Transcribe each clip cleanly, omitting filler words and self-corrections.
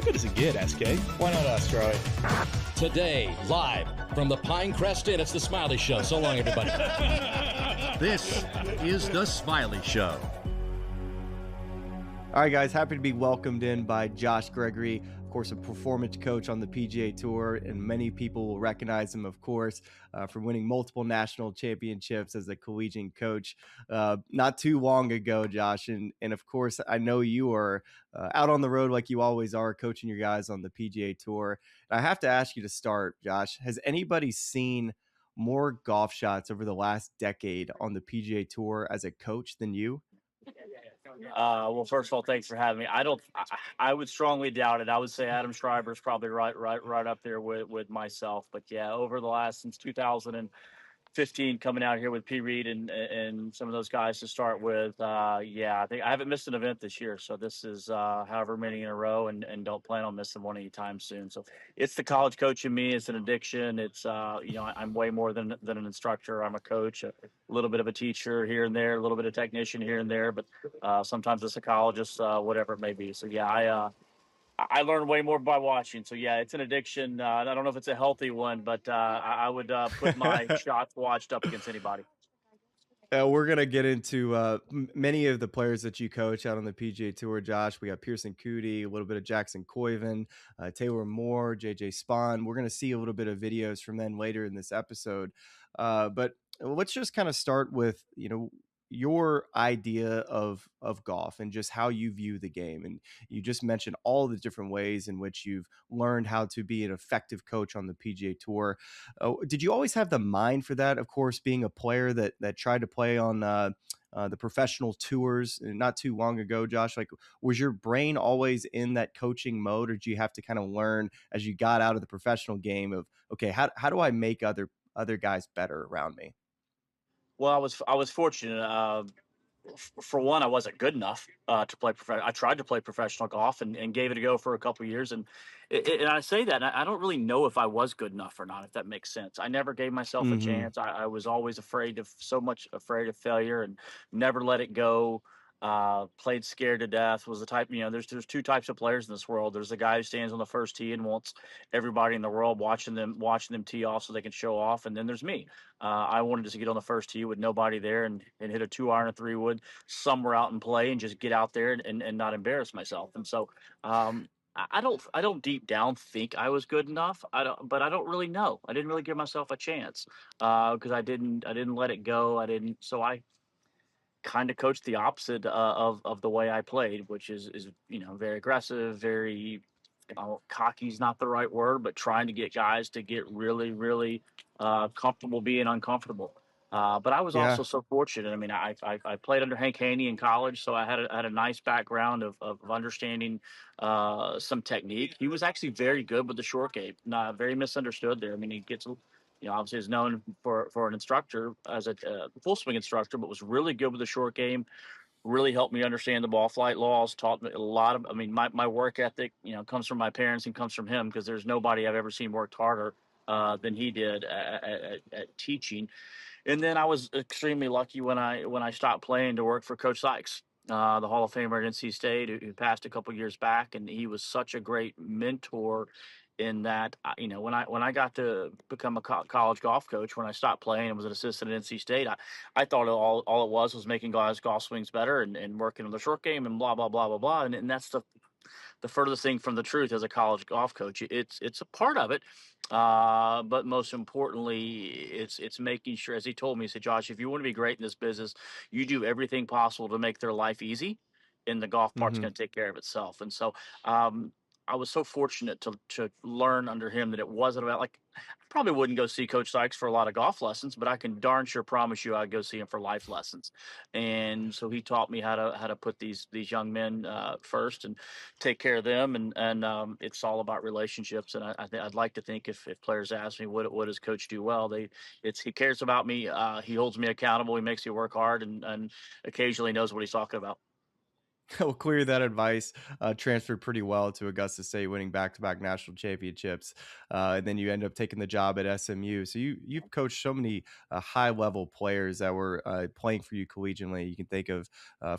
good does it get, SK? Why not us, Charlie? Today, live from the Pinecrest Inn, it's the Smylie Show. So long, everybody. This is the Smylie Show. All right, guys, happy to be welcomed in by Josh Gregory, of course, a performance coach on the PGA Tour, and many people will recognize him, of course, for winning multiple national championships as a collegiate coach not too long ago, Josh. And of course, I know you are out on the road like you always are, coaching your guys on the PGA Tour. And I have to ask you to start, Josh, has anybody seen more golf shots over the last decade on the PGA Tour as a coach than you? Well, first of all, thanks for having me. I would strongly doubt it. I would say Adam Schreiber's probably right up there with myself. But yeah, over the last since 2015, coming out here with P. Reed and some of those guys to start with. Yeah, I think I haven't missed an event this year. So this is however many in a row, and don't plan on missing one anytime soon. So it's the college coach in me. It's an addiction. It's I'm way more than an instructor. I'm a coach, a little bit of a teacher here and there, a little bit of technician here and there, but sometimes a psychologist, whatever it may be. So yeah, I learn way more by watching. So yeah, it's an addiction. I don't know if it's a healthy one, but I would put my shots watched up against anybody. We're going to get into many of the players that you coach out on the PGA Tour, Josh. We got Pearson Coody, a little bit of Jackson Coyven, Taylor Moore, J.Spaun. We're going to see a little bit of videos from them later in this episode. But let's just kind of start with, your idea of golf and just how you view the game. And you just mentioned all the different ways in which you've learned how to be an effective coach on the PGA Tour. Did you always have the mind for that? Of course, being a player that tried to play on the professional tours not too long ago, Josh, like, was your brain always in that coaching mode, or did you have to kind of learn as you got out of the professional game of, okay, how do I make other guys better around me? Well, I was fortunate. For one, I wasn't good enough to play I tried to play professional golf and gave it a go for a couple of years. And I say that, and I don't really know if I was good enough or not, if that makes sense. I never gave myself a chance. I was always afraid of failure and never let it go. Played scared to death. Was the type, there's two types of players in this world. There's the guy who stands on the first tee and wants everybody in the world watching them tee off so they can show off. And then there's me. I wanted to get on the first tee with nobody there and hit a 2-iron, a 3-wood somewhere out and play and just get out there and not embarrass myself. And so, I don't deep down think I was good enough. But I don't really know. I didn't really give myself a chance because I didn't let it go. So I kind of coached the opposite of the way I played, which is very aggressive, very cocky is not the right word, but trying to get guys to get really, really comfortable being uncomfortable. But I was also so fortunate. I mean, I played under Hank Haney in college, so I had a nice background of understanding some technique. He was actually very good with the short game, not very misunderstood there. I mean, he gets obviously is known for an instructor as a full swing instructor, but was really good with the short game. Really helped me understand the ball flight laws. Taught me a lot of. I mean, my work ethic, comes from my parents and comes from him because there's nobody I've ever seen worked harder than he did at teaching. And then I was extremely lucky when I stopped playing to work for Coach Sykes, the Hall of Famer at NC State, who passed a couple years back, and he was such a great mentor. In that, when I got to become a college golf coach, when I stopped playing and was an assistant at NC State, I thought all it was making guys' golf swings better and working on the short game and blah blah blah blah blah. And that's the furthest thing from the truth as a college golf coach. It's a part of it, but most importantly, it's making sure, as he told me, he said, Josh, if you want to be great in this business, you do everything possible to make their life easy, and the golf part's going to take care of itself. And so, I was so fortunate to learn under him that it wasn't about, like, I probably wouldn't go see Coach Sykes for a lot of golf lessons, but I can darn sure promise you I'd go see him for life lessons. And so he taught me how to put these young men first and take care of them. And it's all about relationships. And I'd like to think if players ask me what does Coach do well, he cares about me. He holds me accountable. He makes me work hard and occasionally knows what he's talking about. Well, clearly that advice transferred pretty well to Augusta State, winning back-to-back national championships, and then you end up taking the job at SMU. So you've coached so many high-level players that were playing for you collegiately. You can think of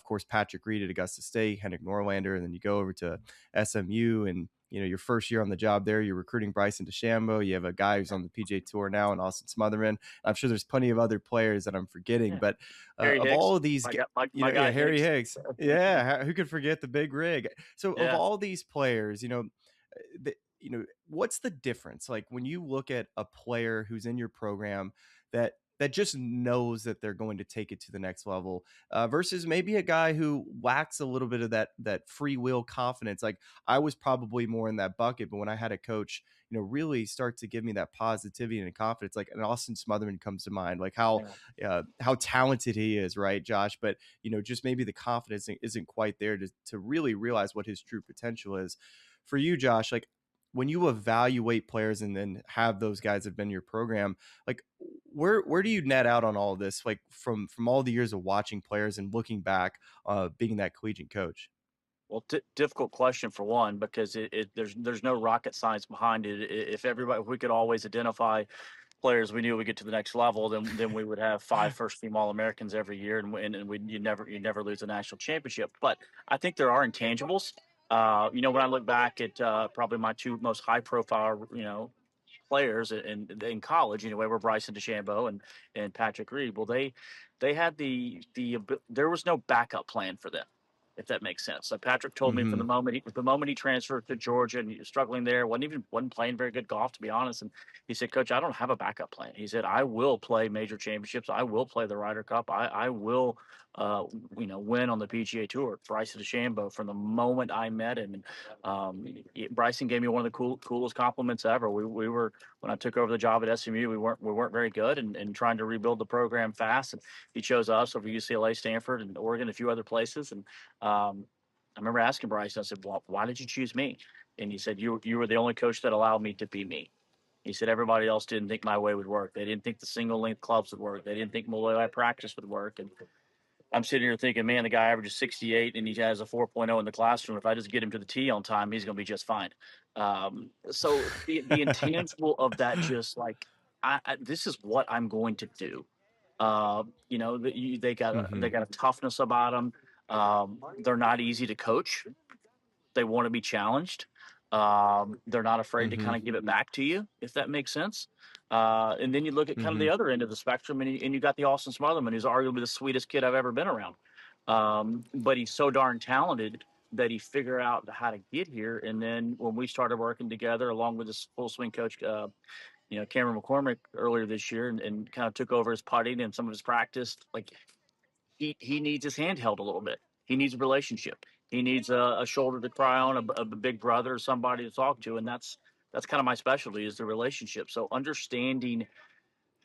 course, Patrick Reed at Augusta State, Henrik Norlander, and then you go over to SMU, and your first year on the job there, you're recruiting Bryson DeChambeau. You have a guy who's on the PGA Tour now, and Austin Smotherman. I'm sure there's plenty of other players that I'm forgetting, but Harry of Higgs, all of these, my guy Harry Higgs. Higgs. Yeah, who could forget the big rig? So Yeah. of all these players, what's the difference? Like when you look at a player who's in your program that just knows that they're going to take it to the next level versus maybe a guy who lacks a little bit of that free will confidence. Like I was probably more in that bucket, but when I had a coach, really start to give me that positivity and confidence, like an Austin Smotherman comes to mind, like how talented he is, right, Josh? But, just maybe the confidence isn't quite there to really realize what his true potential is. For you, Josh, like when you evaluate players and then have those guys that have been in your program, like where do you net out on all of this? Like from all the years of watching players and looking back, being that collegiate coach? Well, difficult question for one, because there's no rocket science behind it. If we could always identify players we knew would get to the next level, then we would have 5 first-team All-Americans every year, and you never lose a national championship. But I think there are intangibles. When I look back at probably my 2 most high-profile, players in college, anyway, were Bryson DeChambeau and Patrick Reed. Well, they had there was no backup plan for them, if that makes sense. So Patrick told me from the moment he transferred to Georgia and he was struggling there, wasn't playing very good golf, to be honest. And he said, Coach, I don't have a backup plan. He said, I will play major championships. I will play the Ryder Cup. I will, win on the PGA Tour. Bryson DeChambeau, from the moment I met him, and Bryson gave me one of the coolest compliments ever. We were, when I took over the job at SMU, we weren't very good and trying to rebuild the program fast. And he chose us over UCLA, Stanford, and Oregon, a few other places. And I remember asking Bryson, I said, well, why did you choose me? And he said, you were the only coach that allowed me to be me. He said, everybody else didn't think my way would work. They didn't think the single length clubs would work. They didn't think the way I practice would work. And I'm sitting here thinking, man, the guy averages 68 and he has a 4.0 in the classroom. If I just get him to the tee on time, he's going to be just fine. So the intangible of that, just like, this is what I'm going to do. They got a toughness about them. They're not easy to coach. They want to be challenged. They're not afraid to kind of give it back to you, if that makes sense. And then you look at kind of the other end of the spectrum, and you got the Austin Smotherman, who's arguably the sweetest kid I've ever been around. But he's so darn talented that he figured out how to get here. And then when we started working together, along with his full swing coach, Cameron McCormick, earlier this year, and kind of took over his putting and some of his practice, like he needs his hand held a little bit. He needs a relationship. He needs a shoulder to cry on, a big brother, or somebody to talk to, and that's kind of my specialty, is the relationship. So understanding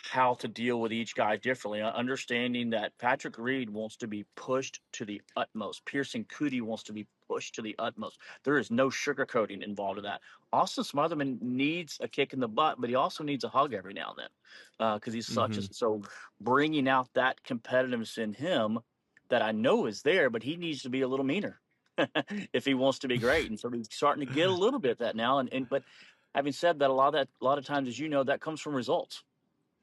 how to deal with each guy differently, understanding that Patrick Reed wants to be pushed to the utmost. Pearson Coody wants to be pushed to the utmost. There is no sugarcoating involved in that. Austin Smotherman needs a kick in the butt, but he also needs a hug every now and then because he's so bringing out that competitiveness in him that I know is there, but he needs to be a little meaner if he wants to be great. And so he's starting to get a little bit of that now. But having said that, a lot of times, as you know, that comes from results.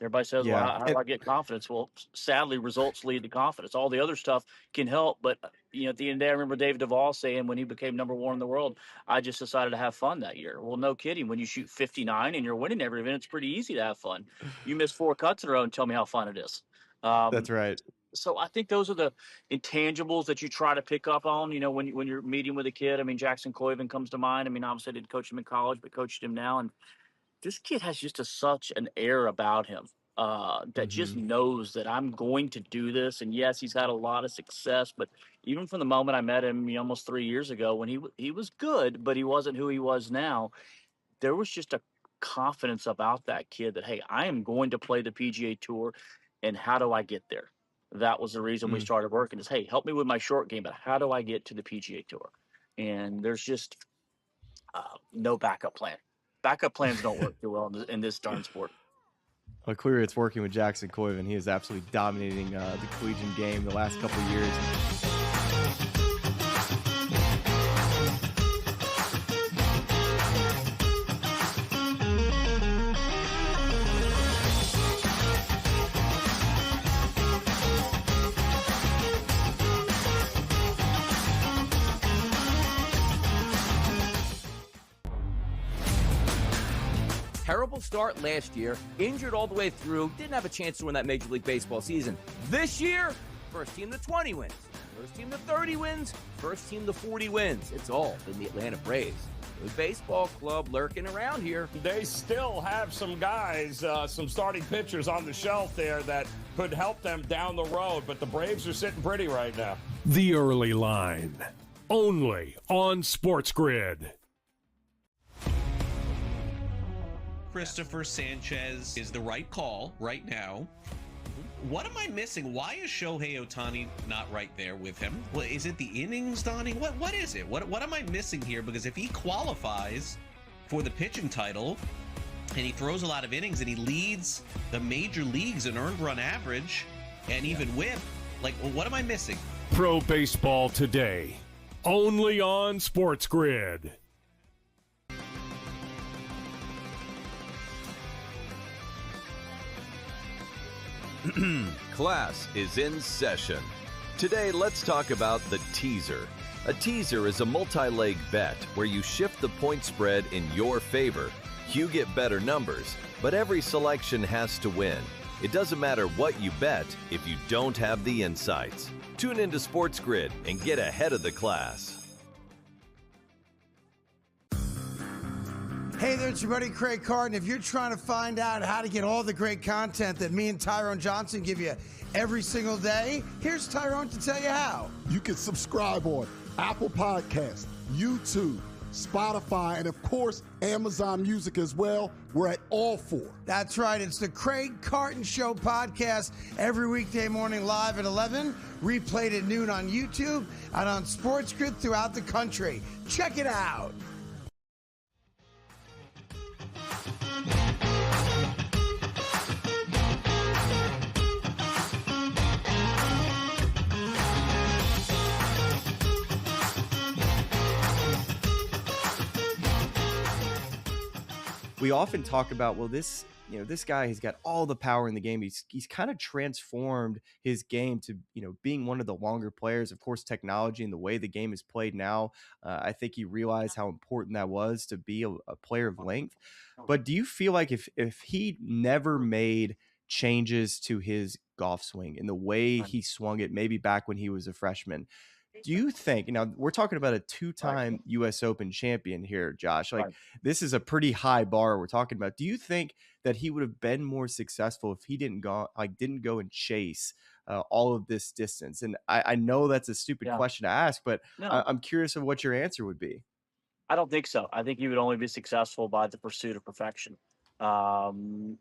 Everybody says, well, how do I get confidence? Well, sadly, results lead to confidence. All the other stuff can help. But, at the end of the day, I remember David Duvall saying when he became number 1 in the world, I just decided to have fun that year. Well, no kidding. When you shoot 59 and you're winning every event, it's pretty easy to have fun. You miss 4 cuts in a row and tell me how fun it is. That's right. So I think those are the intangibles that you try to pick up on, when you're meeting with a kid. I mean, Jackson Coiven comes to mind. I mean, obviously I didn't coach him in college, but coached him now. And this kid has just such an air about him that just knows that I'm going to do this. And yes, he's had a lot of success, but even from the moment I met him almost 3 years ago, when he was good, but he wasn't who he was now, there was just a confidence about that kid that, hey, I am going to play the PGA Tour, and how do I get there? That was the reason we started working, is, hey, help me with my short game, but how do I get to the PGA Tour? And there's just no backup plan. Backup plans don't work too well in this darn sport. Well, clearly it's working with Jackson Coiven. He is absolutely dominating the collegiate game the last couple of years. terrible start last year, injured all the way through, didn't have a chance to win that Major League Baseball season. This year, first team to 20 wins, first team to 30 wins, first team to 40 wins. It's all in the Atlanta Braves. Good baseball club lurking around here. They still have some guys, some starting pitchers on the shelf there that could help them down the road, but the Braves are sitting pretty right now. The Early Line, only on SportsGrid. Christopher Sanchez is the right call right now. What am I missing? Why is Shohei Ohtani not right there with him? Well, is it the innings, Donnie? What is it? What am I missing here? Because if he qualifies for the pitching title and he throws a lot of innings and he leads the major leagues in earned run average and even whip, like, well, what am I missing? Pro Baseball Today, only on SportsGrid. Class is in session. Today, let's talk about the teaser. A teaser is a multi-leg bet where you shift the point spread in your favor. You get better numbers, but every selection has to win. It doesn't matter what you bet if you don't have the insights. Tune into SportsGrid and get ahead of the class. Hey there, it's your buddy Craig Carton. If you're trying to find out how to get all the great content that me and Tyrone Johnson give you every single day, here's Tyrone to tell you how. You can subscribe on Apple Podcasts, YouTube, Spotify, and of course, Amazon Music as well. We're at all four. That's right. It's the Craig Carton Show podcast every weekday morning live at 11, replayed at noon on YouTube and on SportsGrid throughout the country. Check it out. We often talk about, well, this guy, he's got all the power in the game. He's kind of transformed his game to, being one of the longer players. Of course, technology and the way the game is played now, I think he realized how important that was to be a player of length. But do you feel like if he never made changes to his golf swing and the way he swung it, maybe back when he was a freshman, do you think, now we're talking about a two-time U.S. Open champion here, Josh, this is a pretty high bar we're talking about. Do you think that he would have been more successful if he didn't go and chase all of this distance? And I know that's a stupid question to ask, but I'm curious of what your answer would be. I don't think so. I think he would only be successful by the pursuit of perfection.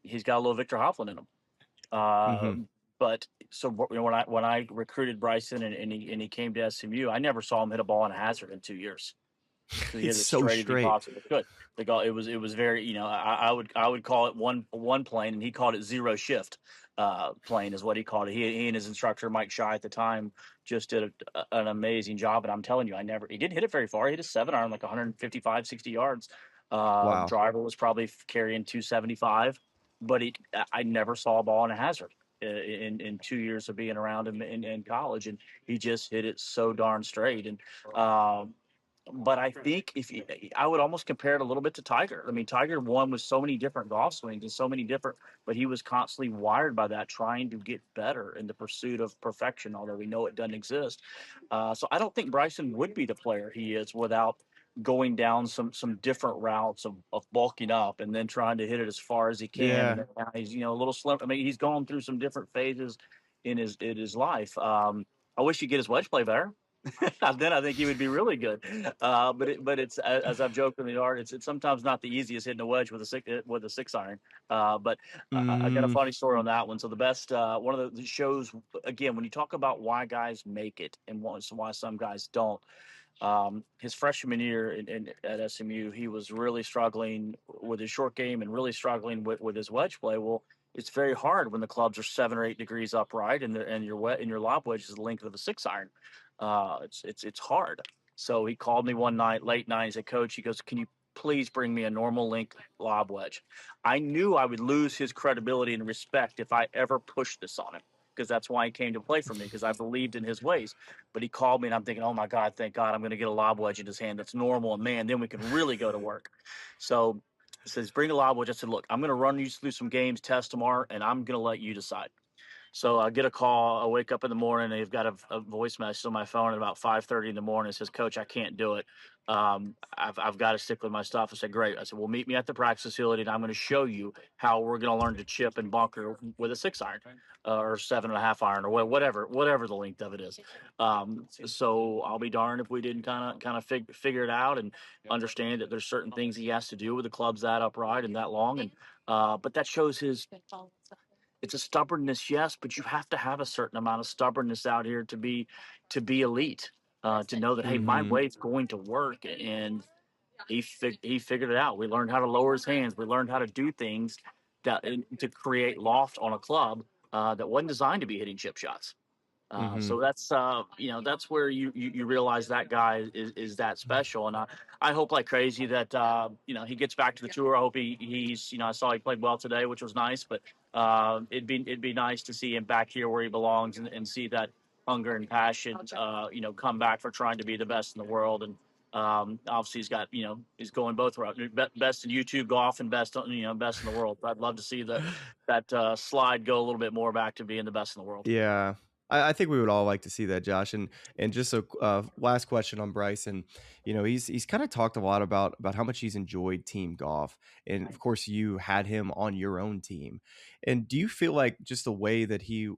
He's got a little Victor Hovland in him. But so when I recruited Bryson and he came to SMU, I never saw him hit a ball in a hazard in 2 years. He it's so straight. Good. It was very, I would call it one plane, and he called it zero shift plane is what he called it. He and his instructor Mike Shy at the time just did an amazing job. And I'm telling you, he didn't hit it very far. He hit a 7-iron like 155, 60 yards. Wow. Driver was probably carrying 275, but I never saw a ball in a hazard in 2 years of being around him in college, and he just hit it so darn straight. And but I think I would almost compare it a little bit to Tiger. I mean, Tiger won with so many different golf swings and so many different, but he was constantly wired by that, trying to get better in the pursuit of perfection, although we know it doesn't exist. So I don't think Bryson would be the player he is without going down some different routes of bulking up and then trying to hit it as far as he can. Yeah. He's, a little slim. I mean, he's gone through some different phases in his life. I wish he'd get his wedge play better. Then I think he would be really good. But it's as I've joked in the art, it's sometimes not the easiest hitting a wedge with a 6-iron. But I got a funny story on that one. So the best one of the shows, again, when you talk about why guys make it and why some guys don't. His freshman year at SMU, he was really struggling with his short game and really struggling with his wedge play. Well, it's very hard when the clubs are 7 or 8 degrees upright and your lob wedge is the length of a 6-iron. It's hard. So he called me one night, late night. He said, "Coach," he goes, "can you please bring me a normal length lob wedge?" I knew I would lose his credibility and respect if I ever pushed this on him, because that's why he came to play for me, because I believed in his ways. But he called me, and I'm thinking, oh, my God, thank God I'm going to get a lob wedge in his hand that's normal, and, man, then we can really go to work. So says, bring a lob, which I said, look, I'm going to run you through some games, test tomorrow, and I'm going to let you decide. So I get a call. I wake up in the morning, and they've got a voice message on my phone at about 5:30 in the morning. It says, Coach, I can't do it. I've got to stick with my stuff. I said, great. I said, well, meet me at the practice facility, and I'm going to show you how we're going to learn to chip and bunker with a 6-iron or 7.5 iron or whatever the length of it is. So I'll be darned if we didn't kind of figure it out and understand that there's certain things he has to do with the clubs that upright and that long. And but that shows it's a stubbornness, yes, but you have to have a certain amount of stubbornness out here to be elite, to know that, hey, my way's going to work. And he figured it out. We learned how to lower his hands. We learned how to do things to create loft on a club that wasn't designed to be hitting chip shots. So that's that's where you realize that guy is that special. And I hope like crazy that he gets back to the tour. I hope he's I saw he played well today, which was nice, but it'd be nice to see him back here where he belongs and see that hunger and passion come back for trying to be the best in the world. And obviously he's got he's going both routes, best in YouTube golf and best best in the world. I'd love to see that slide go a little bit more back to being the best in the world. Yeah. I think we would all like to see that, Josh. And just a last question on Bryson. He's kind of talked a lot about how much he's enjoyed team golf. And of course, you had him on your own team. And do you feel like just the way that he,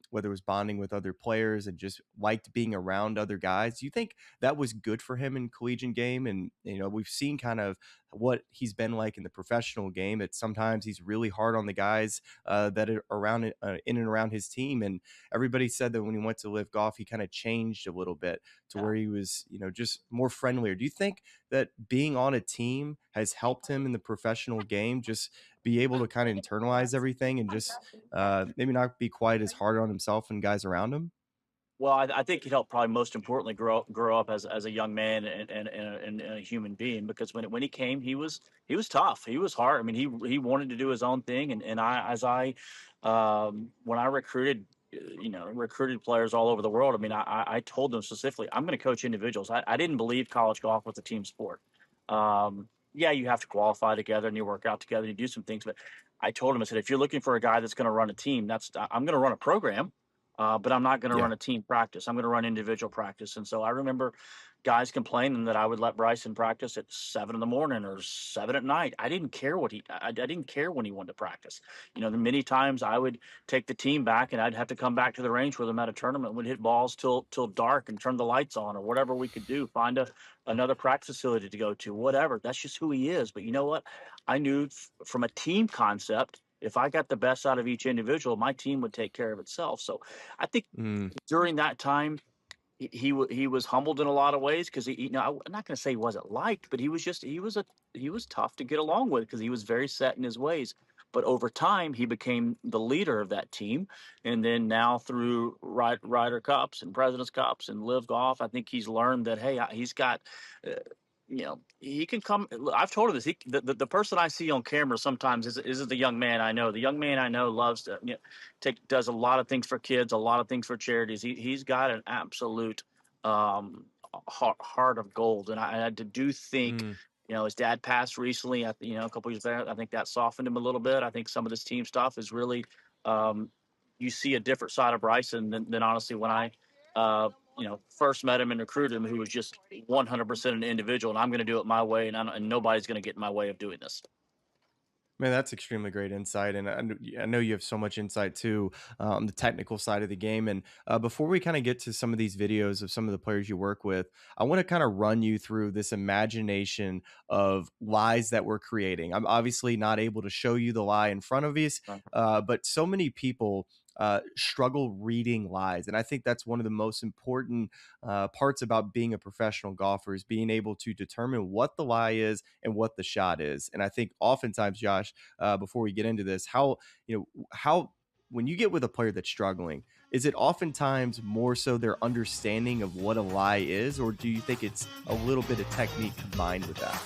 whether it was bonding with other players and just liked being around other guys, do you think that was good for him in collegiate game? And, we've seen kind of what he's been like in the professional game. It's sometimes he's really hard on the guys that are around in and around his team. And everybody said that when he went to Live Golf, he kind of changed a little bit to where he was, just more friendlier. Do you think that being on a team has helped him in the professional game, just be able to kind of internalize everything and just maybe not be quite as hard on himself and guys around him? Well, I think it helped probably most importantly grow up as a young man and a human being, because when he came, he was tough. He was hard. I mean, he wanted to do his own thing. And when I recruited players all over the world, I mean, I told them specifically, I'm going to coach individuals. I didn't believe college golf was a team sport. Yeah, you have to qualify together and you work out together and you do some things. But I told him, I said, if you're looking for a guy that's going to run a team, I'm going to run a program. But I'm not going to run a team practice. I'm going to run individual practice. And so I remember guys complaining that I would let Bryson practice at 7 a.m. or 7 p.m. I didn't care I didn't care when he wanted to practice. The many times I would take the team back and I'd have to come back to the range with them at a tournament. We'd hit balls till dark and turn the lights on or whatever we could do. Find another practice facility to go to, whatever. That's just who he is. But you know what? I knew from a team concept, if I got the best out of each individual, my team would take care of itself. So I think during that time, he was humbled in a lot of ways because I'm not going to say he wasn't liked, but he was tough to get along with because he was very set in his ways. But over time, he became the leader of that team. And then now through Ryder Cups and President's Cups and Live Golf, I think he's learned that, hey, he's got he can come. I've told him this. The person I see on camera sometimes isn't the young man I know. The young man I know loves to does a lot of things for kids, a lot of things for charities. He's got an absolute heart of gold, and I do think his dad passed recently. A couple years back. I think that softened him a little bit. I think some of this team stuff is really you see a different side of Bryson than honestly when I. First met him and recruited him, who was just 100% an individual, and I'm going to do it my way, and nobody's going to get in my way of doing this. Man, that's extremely great insight. And I know you have so much insight too on the technical side of the game. And before we kind of get to some of these videos of some of the players you work with, I want to kind of run you through this imagination of lies that we're creating. I'm obviously not able to show you the lie in front of you, but so many people struggle reading lies. And I think that's one of the most important parts about being a professional golfer is being able to determine what the lie is and what the shot is. And I think oftentimes, Josh, before we get into this, how when you get with a player that's struggling, is it oftentimes more so their understanding of what a lie is, or do you think it's a little bit of technique combined with that?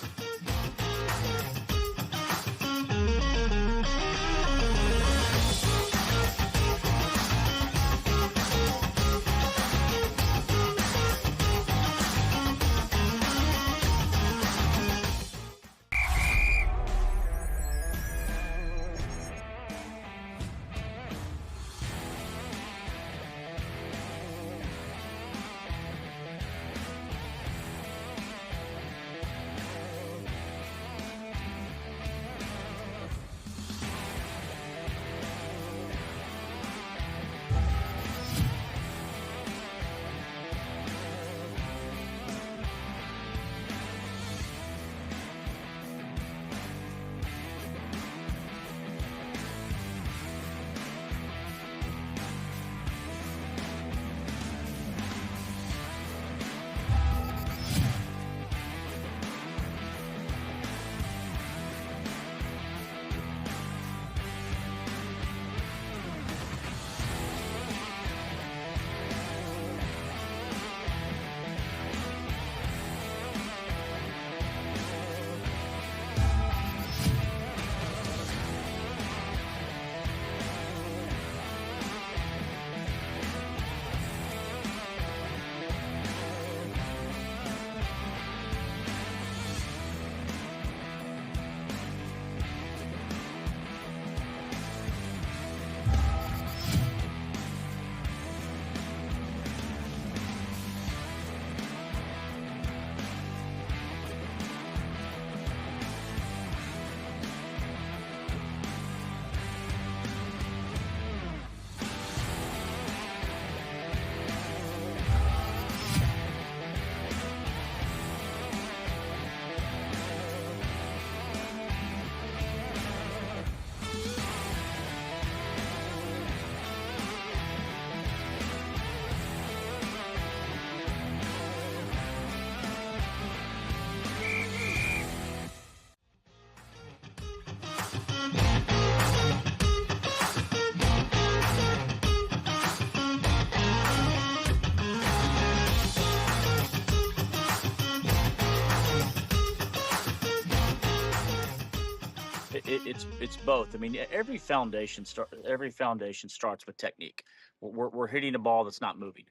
It's both. I mean, every foundation starts with technique. We're hitting a ball that's not moving.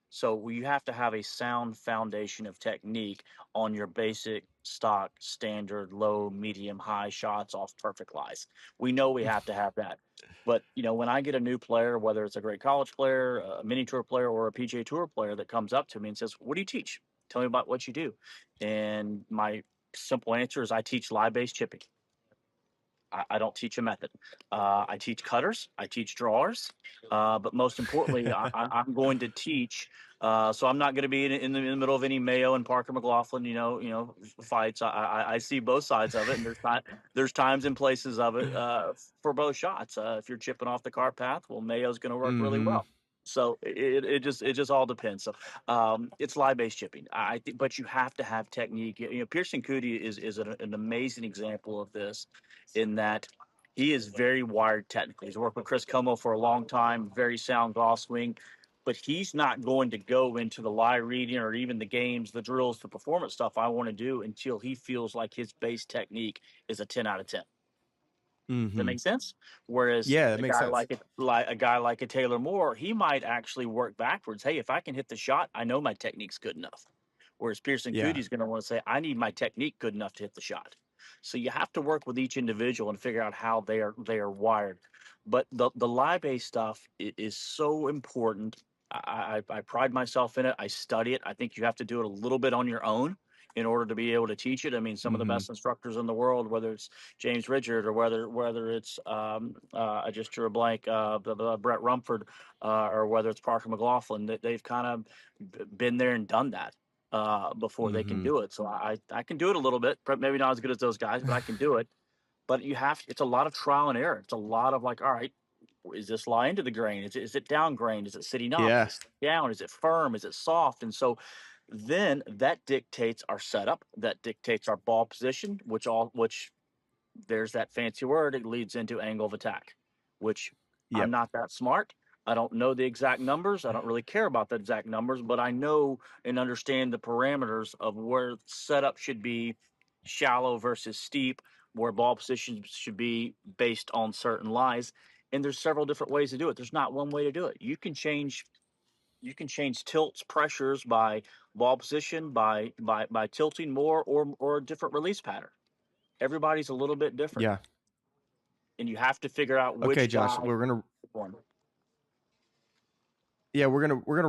So you have to have a sound foundation of technique on your basic stock, standard, low, medium, high shots off perfect lies. We know we have to have that. But, when I get a new player, whether it's a great college player, a mini tour player, or a PGA Tour player that comes up to me and says, "What do you teach? Tell me about what you do." And my simple answer is I teach lie-based chipping. I don't teach a method. I teach cutters. I teach drawers. But most importantly, I'm going to teach. So I'm not going to be in the middle of any Mayo and Parker McLaughlin, fights. I see both sides of it, and there's times and places of it for both shots. If you're chipping off the cart path, well, Mayo's going to work really Mm-hmm. well. So it just all depends. So it's lie-based chipping. I think, but you have to have technique. Pearson Coody is an amazing example of this, in that he is very wired technically. He's worked with Chris Como for a long time, very sound golf swing, but he's not going to go into the lie reading or even the games, the drills, the performance stuff I want to do until he feels like his base technique is a 10 out of 10. Does that Mm-hmm. make sense? Whereas Yeah, that a makes guy sense. like a guy like a Taylor Moore, he might actually work backwards. Hey, if I can hit the shot, I know my technique's good enough. Whereas Pearson Yeah. Coody's going to want to say, I need my technique good enough to hit the shot. So you have to work with each individual and figure out how they are wired. But the lie based stuff is so important. I pride myself in it. I study it. I think you have to do it a little bit on your own in order to be able to teach it. I mean, some of the Mm-hmm. best instructors in the world, whether it's James Richard or whether it's I just drew a blank, the Brett Rumford, or whether it's Parker McLaughlin, that they've kind of been there and done that before they can Mm-hmm. do it. So I can do it a little bit, but maybe not as good as those guys, but I can do it. But it's a lot of trial and error. It's a lot of like, all right, is this lie into the grain? Is it down grain? Is it sitting up? Yeah. Is it down? Is it firm? Is it soft? And so then that dictates our setup. That dictates our ball position, which there's that fancy word. It leads into angle of attack, which I'm Yep. not that smart. I don't know the exact numbers. I don't really care about the exact numbers, but I know and understand the parameters of where setup should be, shallow versus steep, where ball position should be based on certain lies. And there's several different ways to do it. There's not one way to do it. You can change tilts, pressures by ball position, by tilting more or a different release pattern. Everybody's a little bit different, Yeah. and you have to figure out Okay, which Josh, guy. we're gonna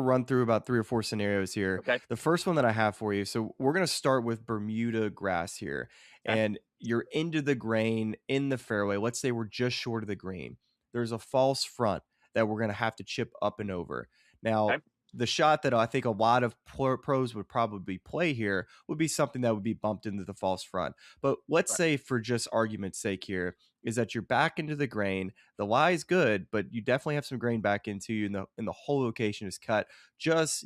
run through about 3 or 4 scenarios here. Okay. The first one that I have for you, so we're gonna start with Bermuda grass here, Okay. and you're into the grain in the fairway. Let's say we're just short of the green. There's a false front that we're gonna have to chip up and over. Now, Okay. the shot that I think a lot of pros would probably play here would be something that would be bumped into the false front. But let's Right. say, for just argument's sake here, is that you're back into the grain. The lie is good, but you definitely have some grain back into you, and the whole location is cut just,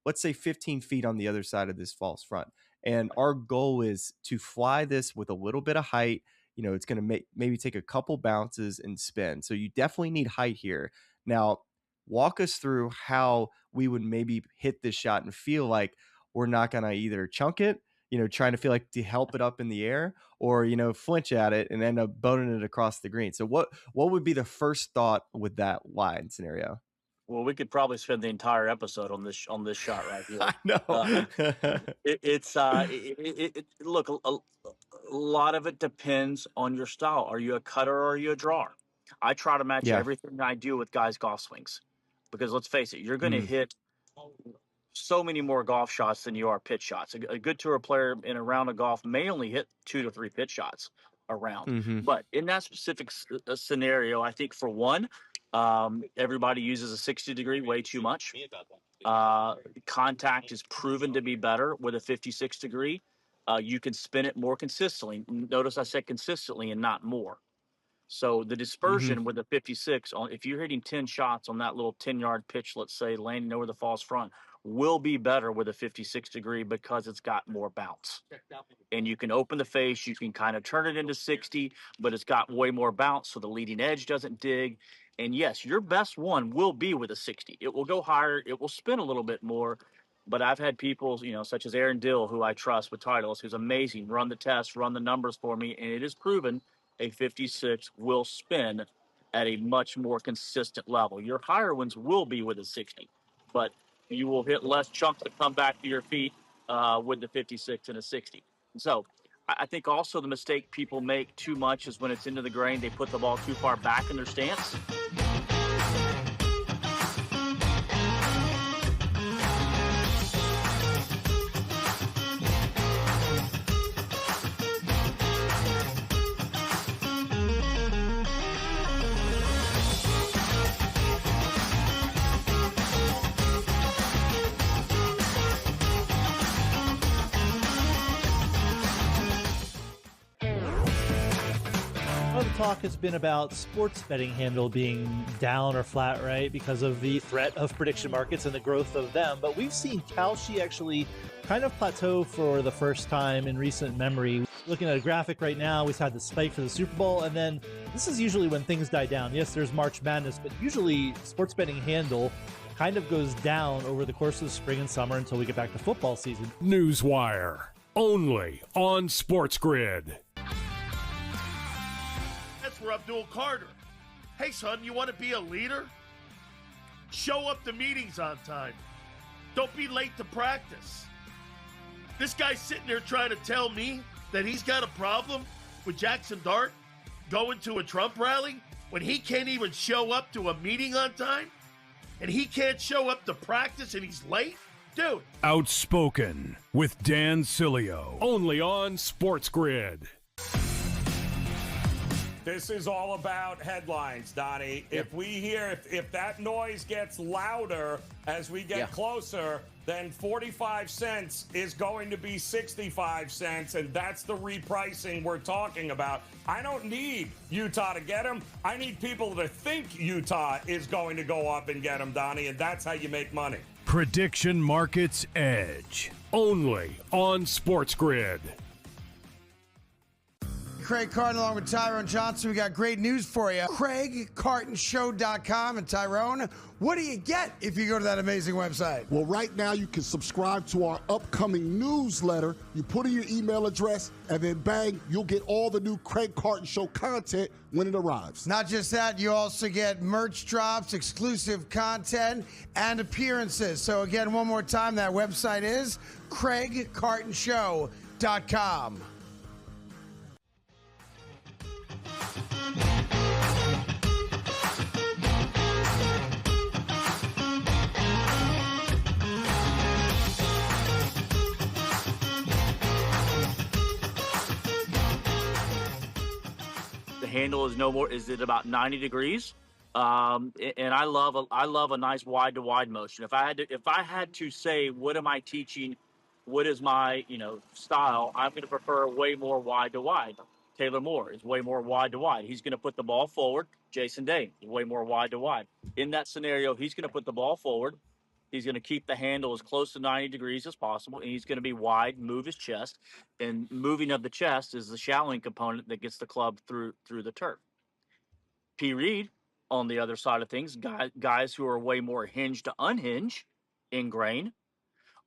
let's say 15 feet on the other side of this false front. And our goal is to fly this with a little bit of height. It's going to maybe take a couple bounces and spin. So you definitely need height here. Now, walk us through how we would maybe hit this shot and feel like we're not going to either chunk it, trying to feel like to help it up in the air, or, flinch at it and end up boning it across the green. So what would be the first thought with that line scenario? Well, we could probably spend the entire episode on this shot right here. I know. Look, a lot of it depends on your style. Are you a cutter or are you a drawer? I try to match Yeah. everything I do with guys' golf swings, because let's face it, you're going to Mm. hit so many more golf shots than you are pitch shots. A good tour player in a round of golf may only hit 2 to 3 pitch shots a round. Mm-hmm. But in that specific scenario, I think for one, everybody uses a 60-degree way too much. Contact is proven to be better with a 56-degree. You can spin it more consistently. Notice I said consistently and not more. So the dispersion with the 56, if you're hitting 10 shots on that little 10-yard pitch, let's say, landing over the false front, will be better with a 56-degree because it's got more bounce. And you can open the face, you can kind of turn it into 60, but it's got way more bounce, so the leading edge doesn't dig. And yes, your best one will be with a 60. It will go higher, it will spin a little bit more. But I've had people, such as Aaron Dill, who I trust with titles, who's amazing, run the tests, run the numbers for me, and it is proven a 56 will spin at a much more consistent level. Your higher ones will be with a 60, but you will hit less chunks to come back to your feet with the 56 and a 60. So I think also the mistake people make too much is when it's into the grain, they put the ball too far back in their stance. Talk has been about sports betting handle being down or flat, right, because of the threat of prediction markets and the growth of them. But we've seen Kalshi actually kind of plateau for the first time in recent memory. Looking at a graphic right now, we've had the spike for the Super Bowl, and then this is usually when things die down. Yes, there's March Madness, but usually sports betting handle kind of goes down over the course of the spring and summer until we get back to football season. Newswire, only on SportsGrid. For Abdul Carter. Hey, son, you want to be a leader? Show up to meetings on time. Don't be late to practice. This guy's sitting there trying to tell me that he's got a problem with Jackson Dart going to a Trump rally when he can't even show up to a meeting on time and he can't show up to practice and he's late? Dude. Outspoken with Dan Cilio, only on SportsGrid. This is all about headlines, Donnie. Yep. If we hear, if that noise gets louder as we get closer, then 45 cents is going to be 65 cents, and that's the repricing we're talking about. I don't need Utah to get them. I need people to think Utah is going to go up and get them, Donnie, and that's how you make money. Prediction Markets Edge, only on SportsGrid. Craig Carton along with Tyrone Johnson. We got great news for you. CraigCartonShow.com. And Tyrone, what do you get if you go to that amazing website? Well, right now you can subscribe to our upcoming newsletter. You put in your email address, and then bang, you'll get all the new Craig Carton Show content when it arrives. Not just that, you also get merch drops, exclusive content, and appearances. So again, one more time, that website is CraigCartonShow.com. Handle is no more. Is it about 90 degrees? And I love a nice wide to wide motion. If I had to say, what am I teaching? What is my style? I'm going to prefer way more wide to wide. Taylor Moore is way more wide to wide. He's going to put the ball forward. Jason Day is way more wide to wide. In that scenario, he's going to put the ball forward. He's going to keep the handle as close to 90 degrees as possible, and he's going to be wide, move his chest, and moving of the chest is the shallowing component that gets the club through the turf. P. Reed, on the other side of things, guys who are way more hinge to unhinge in grain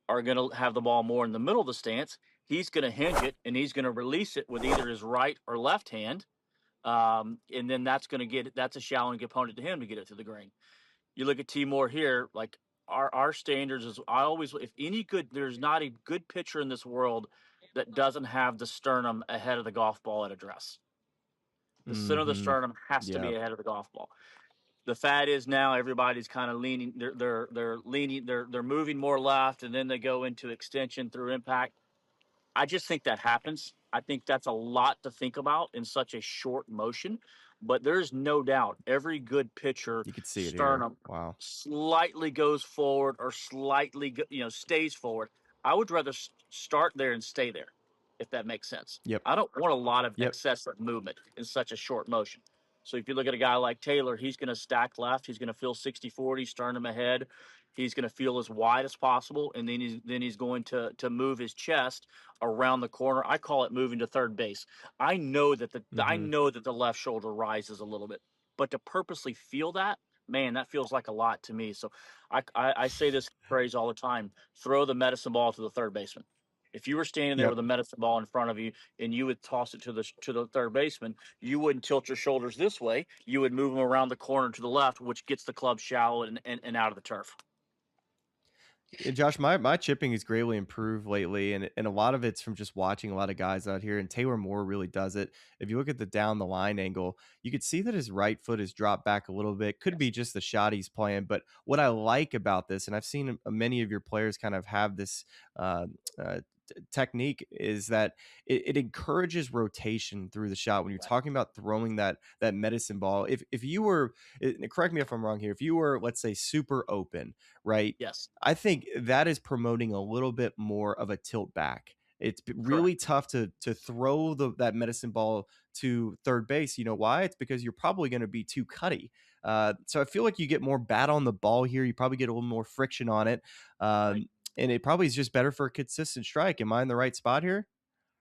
are going to have the ball more in the middle of the stance. He's going to hinge it, and he's going to release it with either his right or left hand, and then that's a shallowing component to him to get it to the grain. You look at T. Moore here, like, Our standards is there's not a good pitcher in this world that doesn't have the sternum ahead of the golf ball at address. The center of the sternum has to be ahead of the golf ball. The fad is now everybody's kind of leaning. They're moving more left, and then they go into extension through impact. I just think that happens. I think that's a lot to think about in such a short motion. But there's no doubt every good pitcher, you could see it sternum here. slightly goes forward or slightly stays forward. I would rather start there and stay there, if that makes sense. Yep. I don't want a lot of excessive movement in such a short motion. So if you look at a guy like Taylor, he's going to stack left. He's going to feel 60-40, sternum ahead. He's going to feel as wide as possible, and then he's going to move his chest around the corner. I call it moving to third base. I know that the left shoulder rises a little bit, but to purposely feel that, man, that feels like a lot to me. So I say this phrase all the time: throw the medicine ball to the third baseman. If you were standing there Yep. with a medicine ball in front of you and you would toss it to the third baseman, you wouldn't tilt your shoulders this way. You would move them around the corner to the left, which gets the club shallow and out of the turf. Yeah, Josh, my chipping has greatly improved lately, and a lot of it's from just watching a lot of guys out here. And Taylor Moore really does it. If you look at the down the line angle, you could see that his right foot has dropped back a little bit. Could be just the shot he's playing, but what I like about this, and I've seen many of your players kind of have this uh, uh, technique, is that it encourages rotation through the shot. When you're talking about throwing that medicine ball, if you were, correct me if I'm wrong here, if you were, let's say, super open, right? Yes. I think that is promoting a little bit more of a tilt back. It's really tough to throw that medicine ball to third base. You know why? It's because you're probably going to be too cutty. So I feel like you get more bat on the ball here. You probably get a little more friction on it. And it probably is just better for a consistent strike. Am I in the right spot here?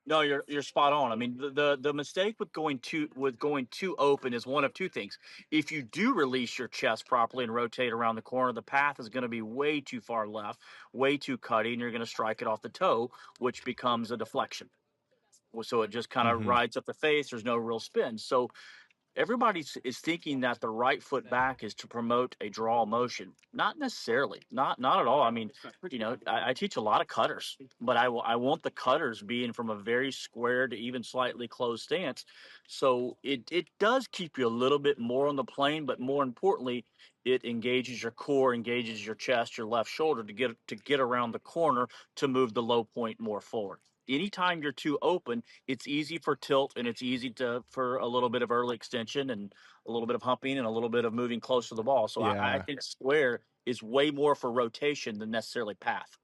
No, you're spot on. I mean, the mistake with going too open is one of two things. If you do release your chest properly and rotate around the corner, the path is going to be way too far left, way too cutty, and you're going to strike it off the toe, which becomes a deflection. So it just kind of rides up the face. There's no real spin. So everybody is thinking that the right foot back is to promote a draw motion. Not necessarily. Not at all. I mean, I teach a lot of cutters, but I want the cutters being from a very square to even slightly closed stance. So it does keep you a little bit more on the plane, but more importantly, it engages your core, engages your chest, your left shoulder to get around the corner to move the low point more forward. Anytime you're too open, it's easy for tilt and it's easy for a little bit of early extension and a little bit of humping and a little bit of moving close to the ball. So I think square is way more for rotation than necessarily path.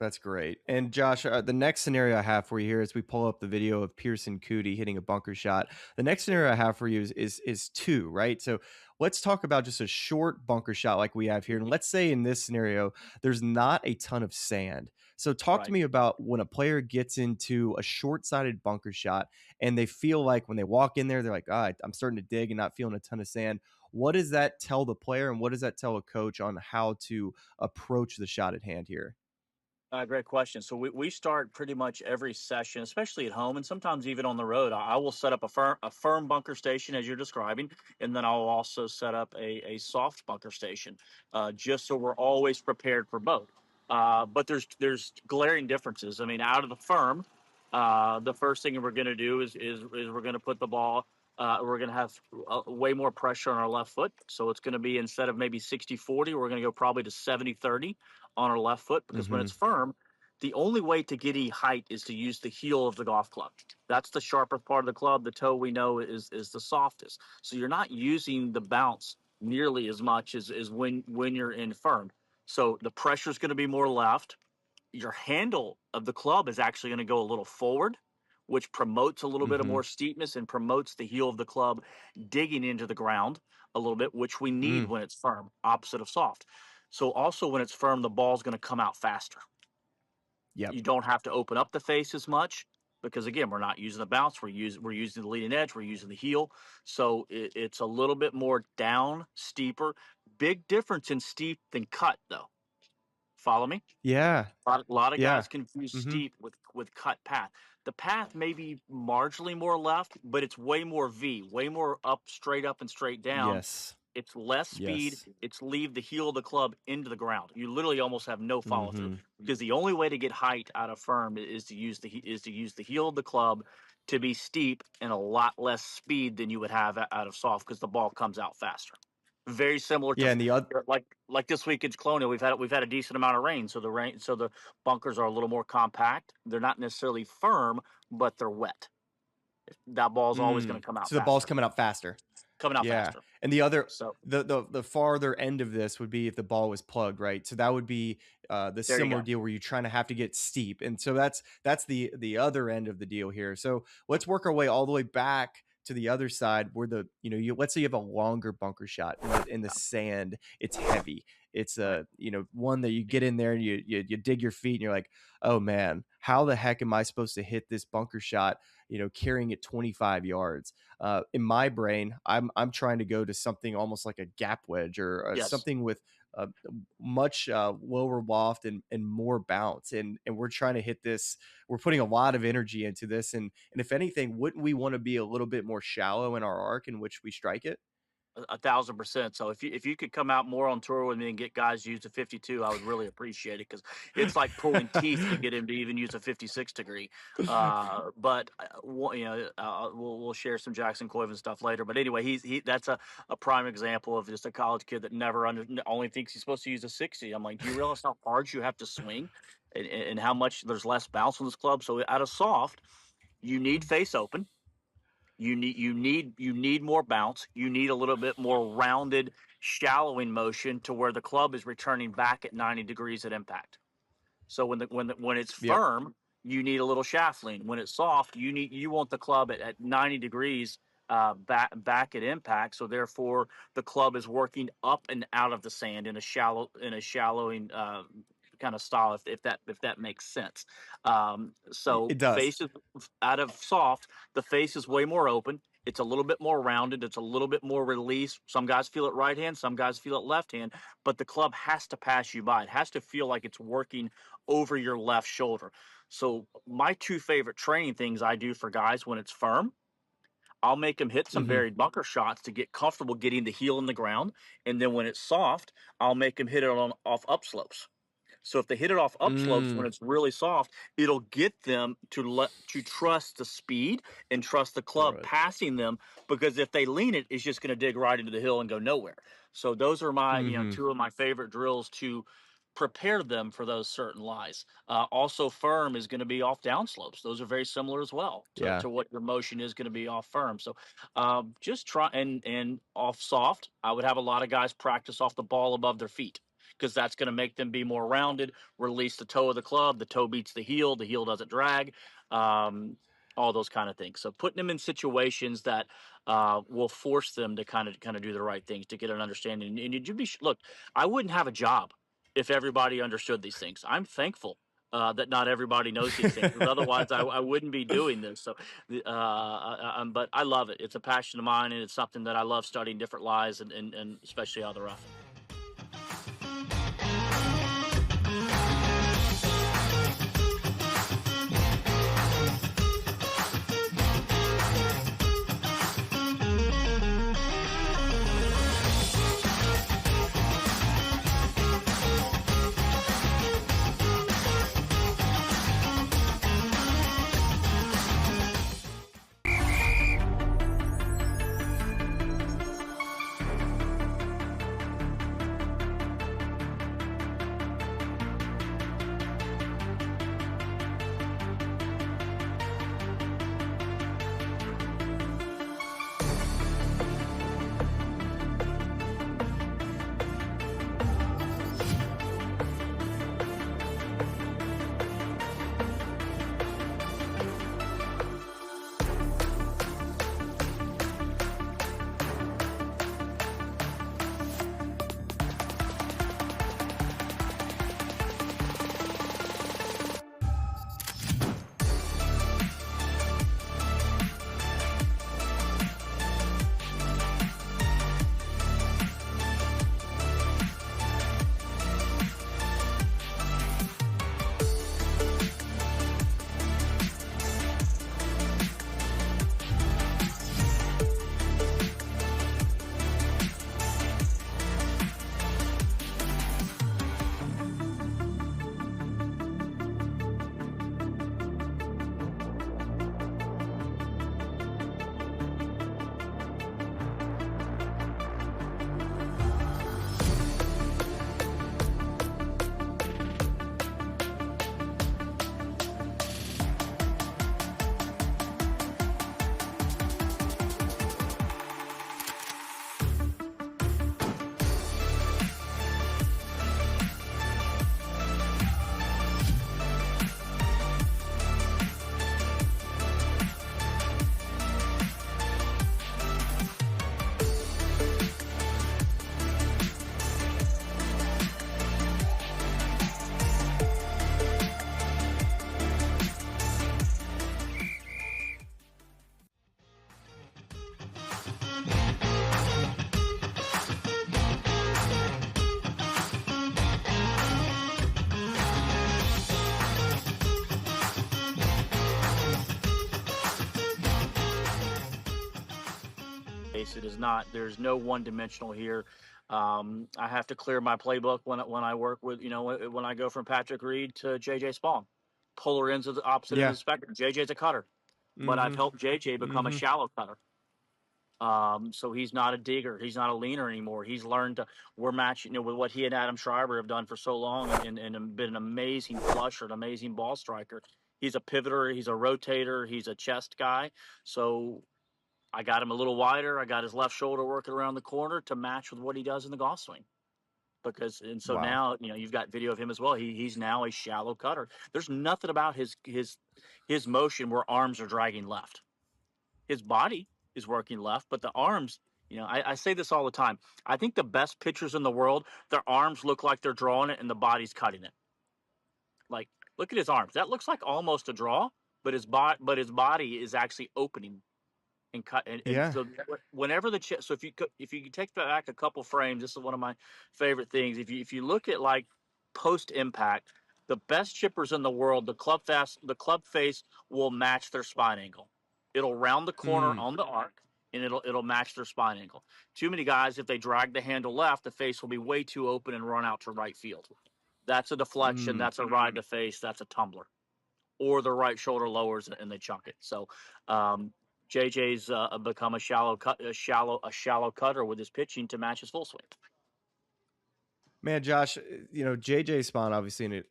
That's great. And Josh, the next scenario I have for you here is we pull up the video of Pearson Cootie hitting a bunker shot. The next scenario I have for you is two, right? So let's talk about just a short bunker shot like we have here. And let's say in this scenario, there's not a ton of sand. So talk to me about when a player gets into a short-sided bunker shot and they feel like when they walk in there, they're like, I'm starting to dig and not feeling a ton of sand. What does that tell the player and what does that tell a coach on how to approach the shot at hand here? Great question. So we start pretty much every session, especially at home and sometimes even on the road. I will set up a firm bunker station as you're describing, and then I'll also set up a soft bunker station, just so we're always prepared for both. But there's glaring differences. I mean, out of the firm, the first thing we're going to do is we're going to put the ball. We're going to have way more pressure on our left foot. So it's going to be, instead of maybe 60-40, we're going to go probably to 70-30 on our left foot, because when it's firm, the only way to get any height is to use the heel of the golf club. That's the sharpest part of the club. The toe, we know, is the softest. So you're not using the bounce nearly as much as when you're in firm. So the pressure is going to be more left. Your handle of the club is actually going to go a little forward, which promotes a little bit of more steepness and promotes the heel of the club digging into the ground a little bit, which we need when it's firm, opposite of soft. So also when it's firm, the ball's going to come out faster. Yep. You don't have to open up the face as much because, again, we're not using the bounce. We're using the leading edge. We're using the heel. So it's a little bit more down, steeper. Big difference in steep than cut, though. Follow me? Yeah. A lot of guys confuse steep with cut path. The path may be marginally more left, but it's way more V, way more straight up and straight down. Yes. It's less speed. It's leave the heel of the club into the ground. You literally almost have no follow through because the only way to get height out of firm is to use the heel of the club to be steep and a lot less speed than you would have out of soft because the ball comes out faster. Very similar to and the other, like this week in Colonial, we've had a decent amount of rain, so the bunkers are a little more compact. They're not necessarily firm, but they're wet. That ball's always going to come out. So the ball's coming out faster. Faster. And the other, the farther end of this would be if the ball was plugged, right? So that would be the similar deal where you're trying to have to get steep, and so that's the other end of the deal here. So let's work our way all the way back to the other side where let's say you have a longer bunker shot in the sand. It's heavy. It's one that you get in there and you dig your feet and you're like, oh man, how the heck am I supposed to hit this bunker shot, carrying it 25 yards? In my brain, I'm trying to go to something almost like a gap wedge or something with much lower loft and more bounce. And we're trying to hit this. We're putting a lot of energy into this. And if anything, wouldn't we want to be a little bit more shallow in our arc in which we strike it? 1,000%. So if you could come out more on tour with me and get guys use a 52, I would really appreciate it, because it's like pulling teeth to get him to even use a 56 degree. But we'll share some Jackson Koiven stuff later. But anyway, that's a prime example of just a college kid that only thinks he's supposed to use a 60. I'm like, do you realize how hard you have to swing and how much there's less bounce on this club? So out of soft, you need face open. You need more bounce. You need a little bit more rounded shallowing motion to where the club is returning back at 90 degrees at impact. So when it's firm, you need a little shaft lean. When it's soft, you want the club at 90 degrees back at impact. So therefore, the club is working up and out of the sand in a shallowing kind of style, if that makes sense. So it does. Face is out of soft, the face is way more open. It's a little bit more rounded. It's a little bit more release. Some guys feel it right hand, some guys feel it left hand, but the club has to pass you by. It has to feel like it's working over your left shoulder. So my two favorite training things I do for guys when it's firm, I'll make them hit some buried bunker shots to get comfortable getting the heel in the ground. And then when it's soft, I'll make them hit it off upslopes. So if they hit it off upslopes when it's really soft, it'll get them to trust the speed and trust the club passing them, because if they lean it, it's just going to dig right into the hill and go nowhere. So those are my two of my favorite drills to prepare them for those certain lies. Also, firm is going to be off downslopes. Those are very similar as well to what your motion is going to be off firm. So just try and off soft. I would have a lot of guys practice off the ball above their feet, because that's going to make them be more rounded, release the toe of the club, the toe beats the heel doesn't drag, all those kind of things. So putting them in situations that will force them to kind of do the right things to get an understanding. And look, I wouldn't have a job if everybody understood these things. I'm thankful that not everybody knows these things, because otherwise I wouldn't be doing this. So, but I love it. It's a passion of mine, and it's something that I love studying different lies and especially out of the rough. It is not. There's no one dimensional here. I have to clear my playbook when I work with, when I go from Patrick Reed to J.Spaun. Polar ends of the opposite end of the spectrum. JJ's a cutter, but I've helped JJ become a shallow cutter. So he's not a digger. He's not a leaner anymore. He's learned to, we're matching, with what he and Adam Schreiber have done for so long and been an amazing flusher, an amazing ball striker. He's a pivoter. He's a rotator. He's a chest guy. So I got him a little wider. I got his left shoulder working around the corner to match with what he does in the golf swing. Now, you've got video of him as well. He's now a shallow cutter. There's nothing about his motion where arms are dragging left. His body is working left, but the arms, I say this all the time. I think the best pitchers in the world, their arms look like they're drawing it and the body's cutting it. Like, look at his arms. That looks like almost a draw, but his body is actually opening and cut. And so whenever so if you take back a couple frames, this is one of my favorite things. If you look at like post impact, the best chippers in the world, the club face will match their spine angle. It'll round the corner on the arc, and it'll match their spine angle. Too many guys, if they drag the handle left, the face will be way too open and run out to right field. That's a deflection. That's a ride to face. That's a tumbler. Or the right shoulder lowers and they chunk it. So JJ's become a shallow cutter with his pitching to match his full swing. Man, Josh, J.Spaun obviously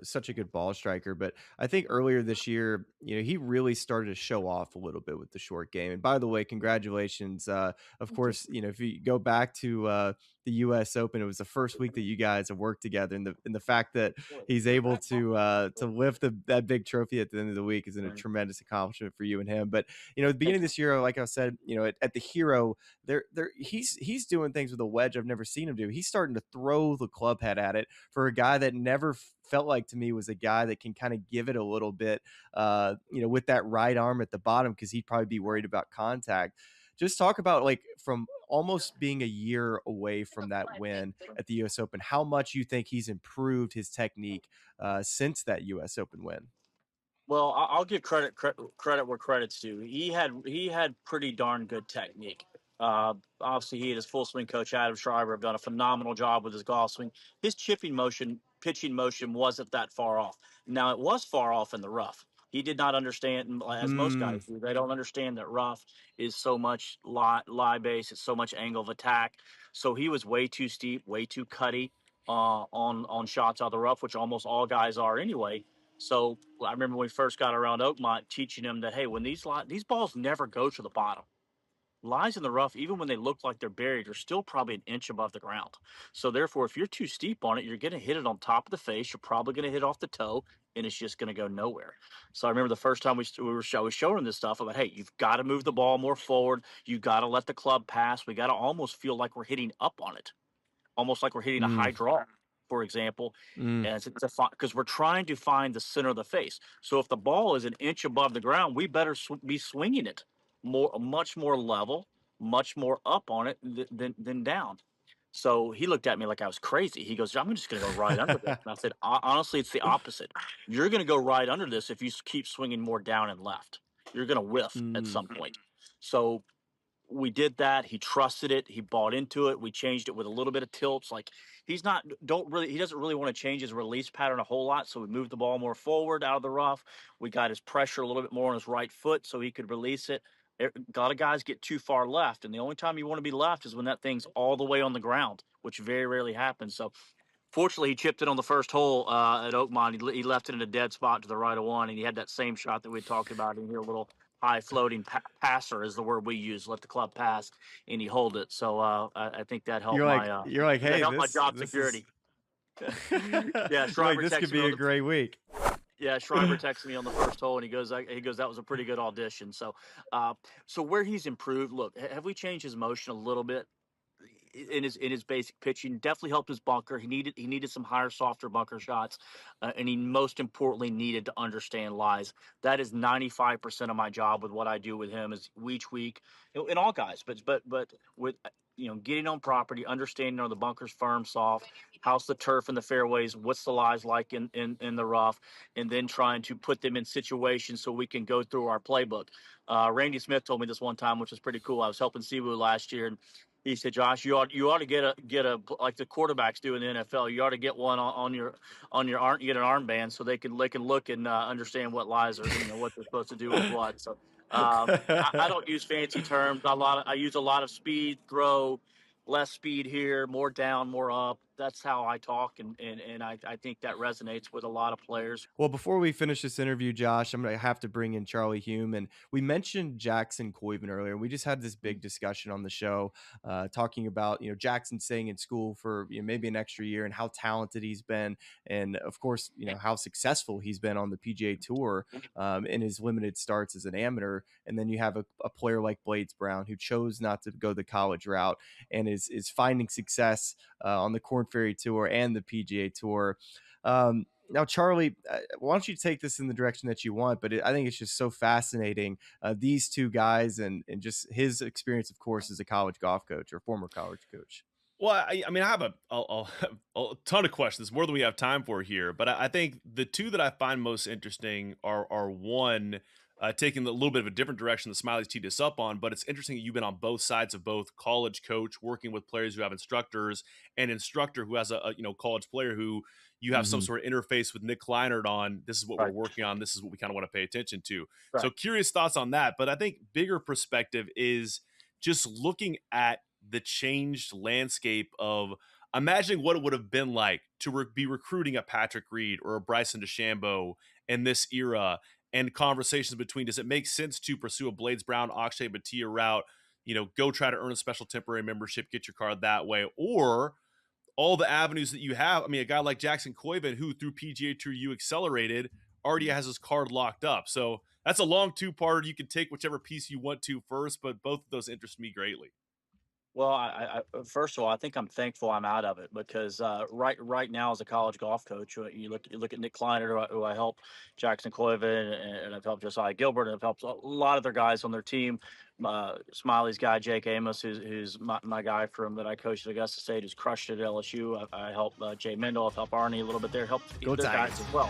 such a good ball striker, but I think earlier this year, he really started to show off a little bit with the short game. And by the way, congratulations. Of course, if you go back to the U.S. Open, it was the first week that you guys have worked together, and the fact that he's able to lift that big trophy at the end of the week is a tremendous accomplishment for you and him. But at the beginning of this year, like I said, at the Hero, he's doing things with a wedge I've never seen him do. He's starting to throw the club head at it for a guy that never felt like to me was a guy that can kind of give it a little bit, with that right arm at the bottom, because he'd probably be worried about contact. Just talk about, like, from almost being a year away from that win at the U.S. Open, how much you think he's improved his technique since that U.S. Open win. Well, I'll give credit where credit's due. He had pretty darn good technique. Obviously, he and his full swing coach, Adam Schreiber, have done a phenomenal job with his golf swing. His pitching motion wasn't that far off. Now, it was far off in the rough. He did not understand, as most guys do, they don't understand that rough is so much lie base, it's so much angle of attack. So he was way too steep, way too cutty on shots out of the rough, which almost all guys are anyway. So I remember when we first got around Oakmont, teaching him that, hey, when these balls never go to the bottom. Lies in the rough, even when they look like they're buried, are still probably an inch above the ground. So therefore, if you're too steep on it, you're going to hit it on top of the face. You're probably going to hit off the toe, and it's just going to go nowhere. So I remember the first time I was showing him this stuff about, hey, you've got to move the ball more forward. You've got to let the club pass. We got to almost feel like we're hitting up on it, almost like we're hitting a high draw, for example, and it's because we're trying to find the center of the face. So if the ball is an inch above the ground, we better be swinging it much more level, much more up on it than down. So he looked at me like I was crazy. He goes, I'm just going to go right under this. And I said, honestly, it's the opposite. You're going to go right under this if you keep swinging more down and left. You're going to whiff at some point. So we did that. He trusted it. He bought into it. We changed it with a little bit of tilts. Like he doesn't really want to change his release pattern a whole lot. So we moved the ball more forward out of the rough. We got his pressure a little bit more on his right foot so he could release it. A lot of guys get too far left, and the only time you want to be left is when that thing's all the way on the ground, which very rarely happens. So fortunately, he chipped it on the first hole at Oakmont. He left it in a dead spot to the right of one, and he had that same shot that we talked about in here, a little high floating passer is the word we use. Let the club pass, and he hold it. So I think that helped hey, helped my job security. Yeah, Schreiber this could be a great week. Yeah, Schreiber texted me on the first hole, and he goes, that was a pretty good audition. So, so where he's improved, look, have we changed his motion a little bit in his basic pitching? Definitely helped his bunker. He needed some higher, softer bunker shots, and he most importantly needed to understand lies. That is 95% of my job with what I do with him is each week, in all guys, but with getting on property, understanding are the bunkers firm, soft, how's the turf and the fairways, what's the lies like in the rough, and then trying to put them in situations so we can go through our playbook. Randy Smith told me this one time, which was pretty cool. I was helping Siwoo last year, and he said, Josh, you ought to get a like the quarterbacks do in the NFL. You ought to get one on your arm, get an armband so they can look and understand what lies are, what they're supposed to do with what. So I don't use fancy terms. I use a lot of speed, throw, less speed here, more down, more up. That's how I talk, and I think that resonates with a lot of players. Well, before we finish this interview, Josh, I'm going to have to bring in Charlie Hume. And we mentioned Jackson Koiven earlier. We just had this big discussion on the show talking about, Jackson staying in school for maybe an extra year and how talented he's been. And, of course, how successful he's been on the PGA Tour in his limited starts as an amateur. And then you have a player like Blades Brown who chose not to go the college route and is finding success on the Korn Ferry Tour and the PGA Tour. Now, Charlie, why don't you take this in the direction that you want? But I think it's just so fascinating, these two guys and just his experience, of course, as a college golf coach or former college coach. Well, I mean, I have a ton of questions, more than we have time for here. But I think the two that I find most interesting are one, taking a little bit of a different direction that Smylie's teed us up on, but it's interesting that you've been on both sides of both college coach working with players who have instructors and instructor who has a college player who you have some sort of interface with Nick Kleinert on. This is what we're working on. This is what we kind of want to pay attention to. Right. So curious thoughts on that. But I think bigger perspective is just looking at the changed landscape of imagining what it would have been like to be recruiting a Patrick Reed or a Bryson DeChambeau in this era, and conversations between, does it make sense to pursue a Blades Brown, Akshay Bhatia route, go try to earn a special temporary membership, get your card that way, or all the avenues that you have. I mean, a guy like Jackson Koiven, who through PGA Tour U accelerated, already has his card locked up. So that's a long two-parter. You can take whichever piece you want to first, but both of those interest me greatly. Well, I first of all, I think I'm thankful I'm out of it because right now as a college golf coach, you look at Nick Kleinert, who I help, Jackson Koiven, and I've helped Josiah Gilbert, and I've helped a lot of their guys on their team. Smiley's guy, Jake Amos, who's my guy that I coached at Augusta State, who's crushed it at LSU. I helped Jay Mendel, I've helped Arnie a little bit there, helped their guys as well.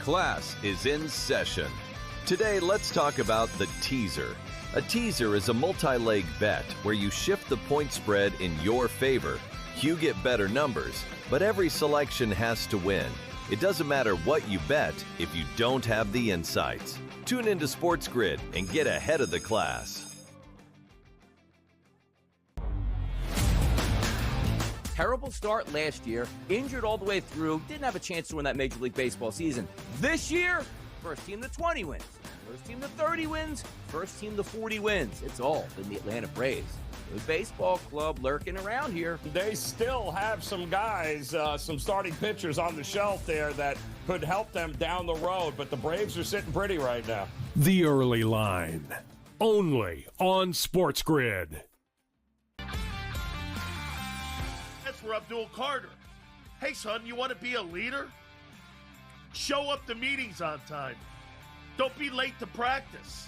Class is in session. Today, let's talk about the teaser. A teaser is a multi-leg bet where you shift the point spread in your favor. You get better numbers, but every selection has to win. It doesn't matter what you bet if you don't have the insights. Tune into SportsGrid and get ahead of the class. Terrible start last year, injured all the way through, didn't have a chance to win that Major League Baseball season. This year, first team to 20 wins, first team to 30 wins, first team to 40 wins. It's all in the Atlanta Braves. The baseball club lurking around here. They still have some guys, some starting pitchers on the shelf there that could help them down the road, but the Braves are sitting pretty right now. The Early Line, only on SportsGrid. For Abdul Carter. Hey, son, you want to be a leader? Show up to meetings on time. Don't be late to practice.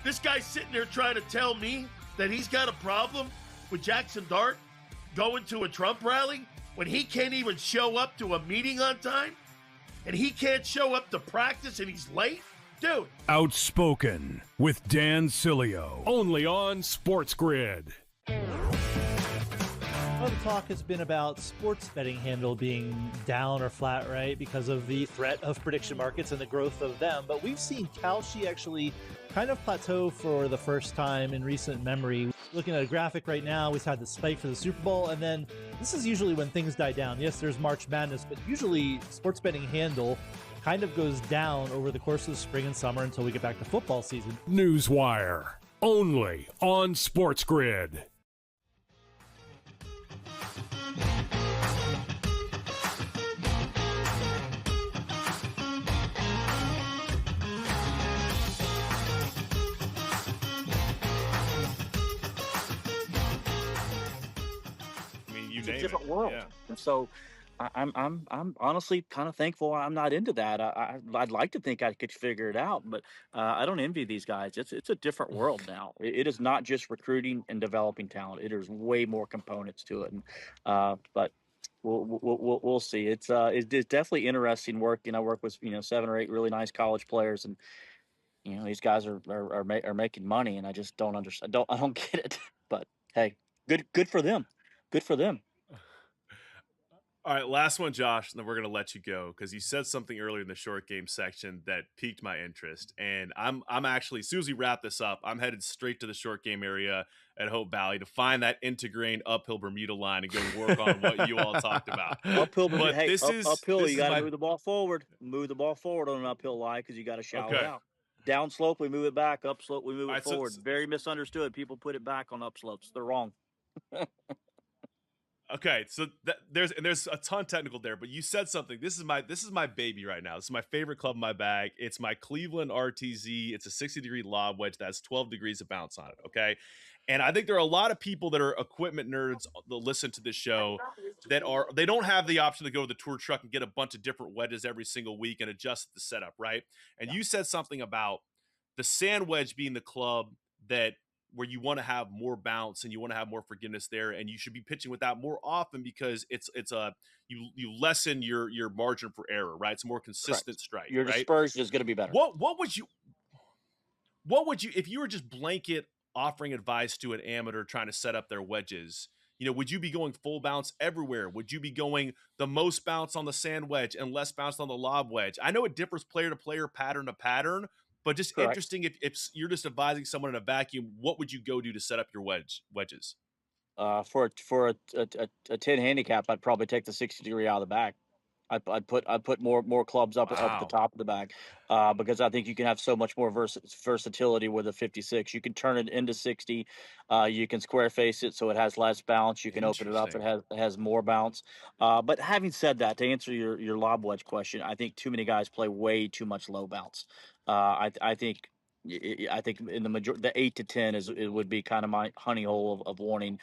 This guy's sitting there trying to tell me that he's got a problem with Jackson Dart going to a Trump rally when he can't even show up to a meeting on time? And he can't show up to practice and he's late? Dude. Outspoken with Dan Cilio, only on SportsGrid. The talk has been about sports betting handle being down or flat, right, because of the threat of prediction markets and the growth of them. But we've seen Kalshi actually kind of plateau for the first time in recent memory. Looking at a graphic right now, we've had the spike for the Super Bowl, and then this is usually when things die down. Yes, there's March Madness, but usually sports betting handle kind of goes down over the course of the spring and summer until we get back to football season. Newswire, only on SportsGrid. it's a name different it. world. Yeah. And so I'm honestly kind of thankful I'm not into that. I'd like to think I could figure it out, but I don't envy these guys. It's a different world now. It is not just recruiting and developing talent. It is way more components to it. And but we'll see. It's definitely interesting work. I work with 7 or 8 really nice college players, and these guys are making money, and I just don't understand. I don't get it. But hey, good for them. Good for them. All right, last one, Josh, and then we're going to let you go because you said something earlier in the short game section that piqued my interest. And I'm actually, as soon as we wrap this up, I'm headed straight to the short game area at Hope Valley to find that integrain uphill Bermuda line and go work on what you all talked about. Uphill, but hey, uphill, you got to my... move the ball forward. Move the ball forward on an uphill line because you got to shallow Okay. out. Down slope, we move it back. Up slope, we move All it right, forward. Very misunderstood. People put it back on up slopes. They're wrong. Okay, so there's a ton technical there, but you said something. This is my baby right now. This is my favorite club in my bag. It's my Cleveland RTZ. It's a 60-degree lob wedge that has 12 degrees of bounce on it. Okay, and I think there are a lot of people that are equipment nerds that listen to this show they don't have the option to go to the tour truck and get a bunch of different wedges every single week and adjust the setup, right? And you said something about the sand wedge being the club where you want to have more bounce and you want to have more forgiveness there, and you should be pitching with that more often because you lessen your margin for error, right? It's a more consistent strike. Your right? dispersion is going to be better. What would you if you were just blanket offering advice to an amateur trying to set up their wedges? Would you be going full bounce everywhere? Would you be going the most bounce on the sand wedge and less bounce on the lob wedge? I know it differs player to player, pattern to pattern. But just Correct. interesting, if you're just advising someone in a vacuum, what would you go do to set up your wedges? For a 10 handicap, I'd probably take the 60-degree out of the bag. I'd put more clubs up at the top of the bag because I think you can have so much more versatility with a 56. You can turn it into 60. You can square face it so it has less bounce. You can open it up. It has more bounce. But having said that, to answer your lob wedge question, I think too many guys play way too much low bounce. I think in the 8 to 10 it would be kind of my honey hole of wanting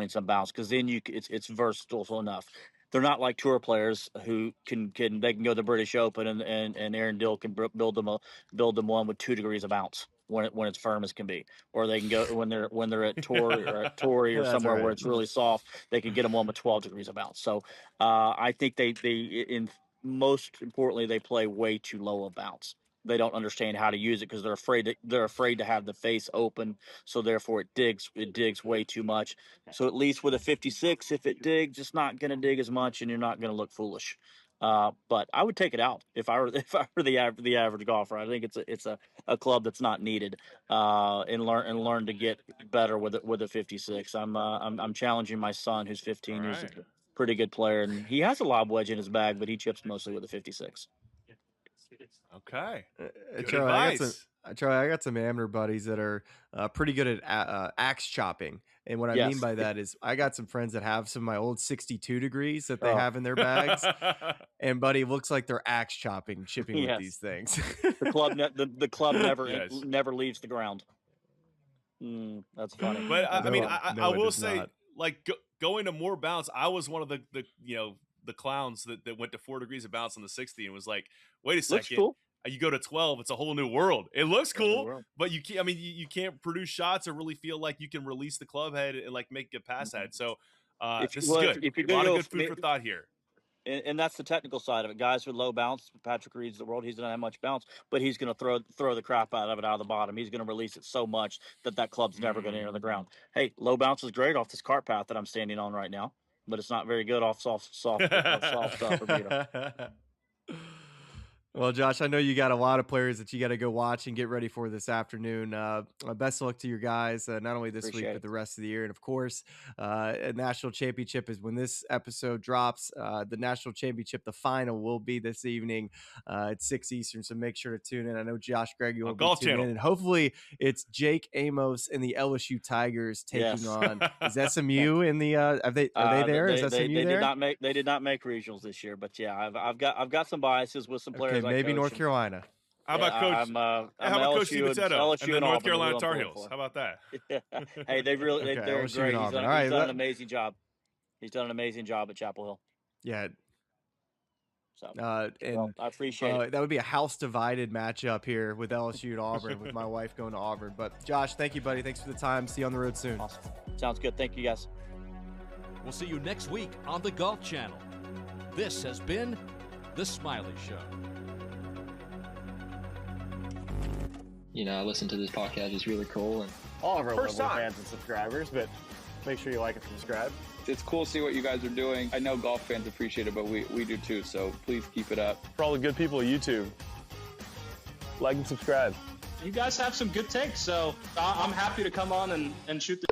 some bounce because then it's versatile enough. They're not like tour players who can go to the British Open and Aaron Dill can build them one with 2 degrees of bounce when it's firm as can be, or they can go when they're at Torrey or at Torrey or somewhere where it's really soft, they can get them one with 12 degrees of bounce. So I think they most importantly they play way too low of bounce. They don't understand how to use it because they're afraid to have the face open, so therefore it digs way too much. So at least with a 56, if it digs, it's not going to dig as much, and you're not going to look foolish. But I would take it out if I were the average golfer. I think it's a club that's not needed, and learn to get better with a 56. I'm challenging my son who's 15, who's a pretty good player, and he has a lob wedge in his bag, but he chips mostly with a 56. Okay. Good Charlie, advice. I got some amateur buddies that are pretty good at axe chopping. And what I mean by that is I got some friends that have some of my old 62 degrees that they have in their bags. And buddy, looks like they're axe chipping with these things. The club never leaves the ground. That's funny. But I will say, like going to more bounce, I was one of the clowns that went to 4 degrees of bounce on the 60 and was like, wait a second. Looks cool. You go to 12, it's a whole new world. It looks cool, but you can't. I mean, you can't produce shots or really feel like you can release the club head and like make a good pass head. So this is good. A lot of good food for thought here. And that's the technical side of it. Guys with low bounce, Patrick Reed's the world. He's going to have much bounce, but he's going to throw the crap out of the bottom. He's going to release it so much that club's never going to enter the ground. Hey, low bounce is great off this cart path that I'm standing on right now, but it's not very good off soft Bermuda. Well, Josh, I know you got a lot of players that you got to go watch and get ready for this afternoon. Best of luck to your guys, not only this week, but the rest of the year. And of course, a national championship is when this episode drops. The national championship, the final will be this evening at 6 Eastern. So make sure to tune in. I know Josh Gregory will be tuning in. And hopefully it's Jake Amos and the LSU Tigers taking on. Is SMU in the are they there? Is SMU there? They did not make regionals this year, but yeah, I've got some biases with some players. Okay, maybe North Carolina. How about Coach? How about Coach DiMatteo and the North Carolina Tar Heels? How about that? Hey, they're great. He's done an amazing job. He's done an amazing job at Chapel Hill. Yeah. So, and I appreciate it. That would be a house divided matchup here with LSU and Auburn, with my wife going to Auburn. But Josh, thank you, buddy. Thanks for the time. See you on the road soon. Awesome. Sounds good. Thank you, guys. We'll see you next week on the Golf Channel. This has been The Smylie Show. You know, I listen to this podcast. It's really cool. And all of our local fans and subscribers, but make sure you like and subscribe. It's cool to see what you guys are doing. I know golf fans appreciate it, but we do too, so please keep it up. For all the good people at YouTube, like and subscribe. You guys have some good takes, so I'm happy to come on and shoot the